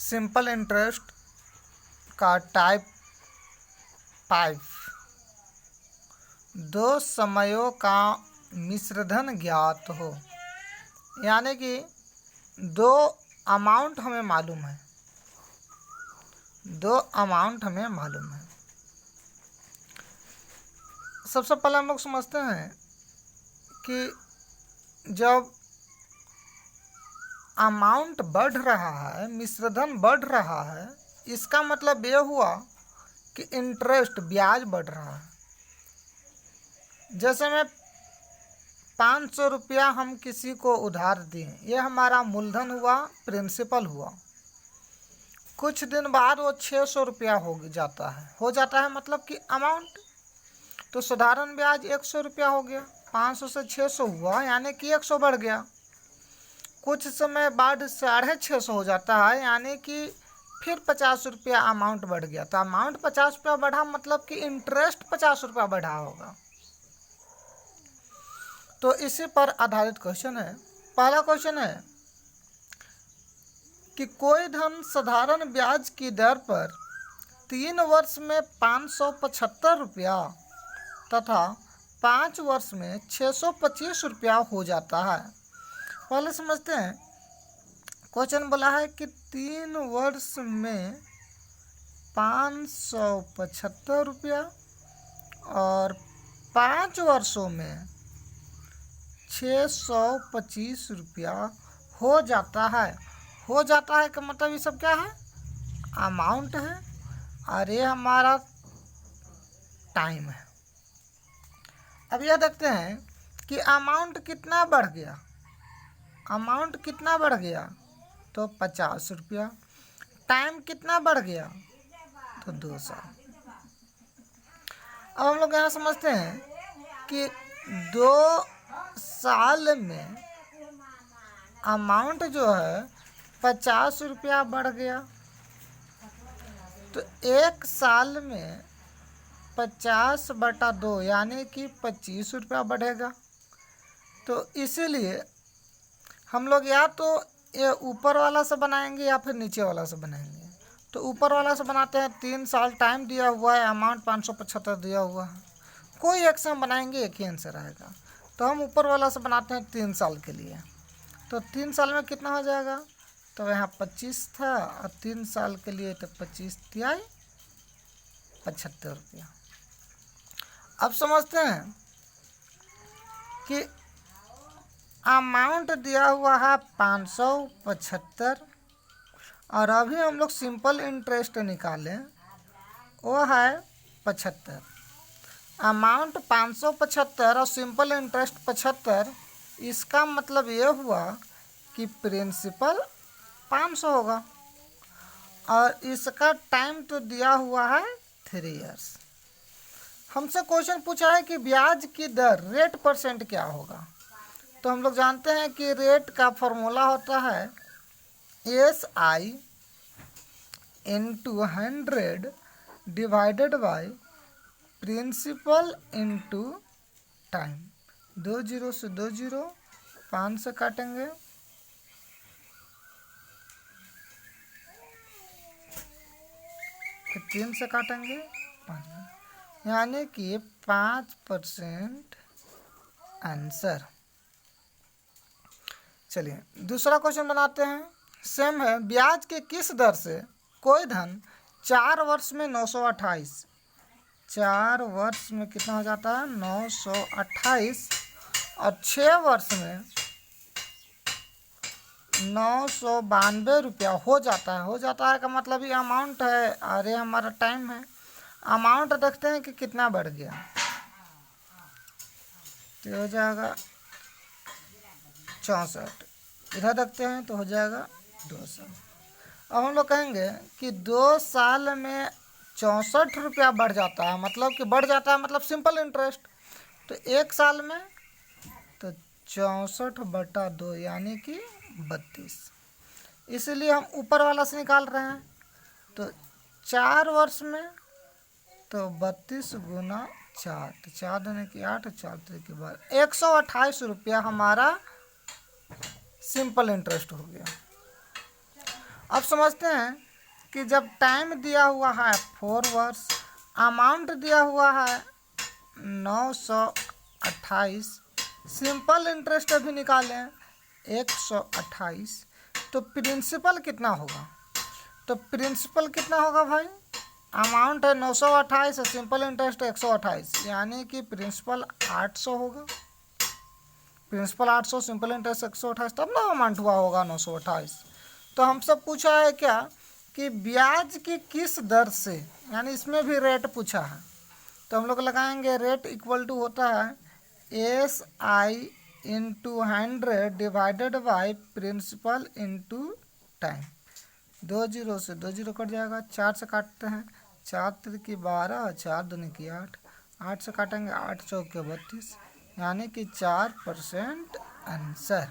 Simple interest का type 5, दो समयों का मिश्रधन ज्ञात हो। यानी कि दो अमाउंट हमें मालूम है, सबसे पहले हम लोग समझते हैं कि जब अमाउंट बढ़ रहा है, मिश्रधन बढ़ रहा है, इसका मतलब ये हुआ कि इंटरेस्ट ब्याज बढ़ रहा है। जैसे मैं 500 रुपया हम किसी को उधार दिए, ये हमारा मूलधन हुआ, प्रिंसिपल हुआ। कुछ दिन बाद वो 600 रुपया हो जाता है मतलब कि अमाउंट। तो साधारण ब्याज 100 रुपया हो गया, 500 से 600 हुआ, यानी कि 100 बढ़ गया। कुछ समय बाद 650 हो जाता है, यानी कि फिर 50 रुपया अमाउंट बढ़ गया। तो अमाउंट 50 रुपया बढ़ा मतलब कि इंटरेस्ट 50 रुपया बढ़ा होगा। तो इसी पर आधारित क्वेश्चन है। पहला क्वेश्चन है कि कोई धन साधारण ब्याज की दर पर 3 वर्ष में 575 रुपया तथा 5 वर्ष में 625 रुपया हो जाता है। पहले समझते हैं, क्वेश्चन बोला है कि 3 वर्ष में 575 रुपया और 5 वर्षों में 625 रुपया हो जाता है। हो जाता है का मतलब ये सब क्या है? अमाउंट है, और ये हमारा टाइम है। अब यह देखते हैं कि अमाउंट कितना बढ़ गया। तो 50 रुपया। टाइम कितना बढ़ गया? तो 2 साल। अब हम लोग यहाँ समझते हैं कि 2 साल में अमाउंट जो है 50 रुपया बढ़ गया, तो 1 साल में 50/2 यानी कि 25 रुपया बढ़ेगा। तो इसीलिए हम लोग या तो ये ऊपर वाला से बनाएंगे या फिर नीचे वाला से बनाएंगे। तो ऊपर वाला से बनाते हैं, 3 साल टाइम दिया हुआ है, अमाउंट 575 दिया हुआ है, कोई एक से हम बनाएंगे, एक ही आंसर आएगा। तो हम ऊपर वाला से बनाते हैं 3 साल के लिए। तो 3 साल में कितना हो जाएगा? तो यहाँ 25 था और 3 साल के लिए तो 25 तिहाई 75 रुपया। अब समझते हैं कि अमाउंट दिया हुआ है 575 और अभी हम लोग सिंपल इंटरेस्ट निकालें, वो है 75। अमाउंट 575 और सिंपल इंटरेस्ट 75, इसका मतलब ये हुआ कि प्रिंसिपल 500 होगा और इसका टाइम तो दिया हुआ है 3 इयर्स। हमसे क्वेश्चन पूछा है कि ब्याज की दर, रेट परसेंट क्या होगा। तो हम लोग जानते हैं कि रेट का फॉर्मूला होता है SI × 100 divided by principal into time. 2 zero से 2 जीरो, 5 से काटेंगे, फिर 3 से काटेंगे, 5, यानी कि 5% आंसर। चलिए दूसरा क्वेश्चन बनाते हैं। सेम है, ब्याज के किस दर से कोई धन 4 वर्ष में 928, 4 वर्ष में कितना हो जाता है? 928 और 6 वर्ष में 992 रुपया हो जाता है। हो जाता है का मतलब ये अमाउंट है और ये हमारा टाइम है। अमाउंट देखते हैं कि कितना बढ़ गया, तो हो जाएगा 64। इधर देखते हैं तो हो जाएगा 200। अब हम लोग कहेंगे कि 2 साल में 64 रुपया बढ़ जाता है, मतलब कि बढ़ जाता है मतलब सिंपल इंटरेस्ट। तो 1 साल में तो 64/2 यानी कि 32। इसीलिए हम ऊपर वाला से निकाल रहे हैं। तो 4 वर्ष में तो 32 गुना 4, तो 4 दूनी की 8, 4 की 12, 128 रुपया हमारा सिंपल इंटरेस्ट हो गया। अब समझते हैं कि जब टाइम दिया हुआ है 4 वर्ष, अमाउंट दिया हुआ है 928, सिंपल इंटरेस्ट अभी निकालें 128, तो प्रिंसिपल कितना होगा? तो प्रिंसिपल कितना होगा भाई? अमाउंट है 928 और सिंपल इंटरेस्ट 128, यानी कि प्रिंसिपल 800 होगा। प्रिंसिपल 800, सिंपल इंटरेस्ट 128, तब ना अमाउंट हुआ होगा 928। तो हमसे पूछा है क्या कि ब्याज की किस दर से, यानी इसमें भी रेट पूछा है, तो हम लोग लगाएंगे रेट इक्वल टू होता है SI into 100 divided by principal into time. 2 zero से 2 जीरो कट जाएगा, 4 से काटते हैं, 4 तिरकी 12, 4 दूनी की 8, 8 से काटेंगे 8 चौके 32, यानी कि 4% आंसर।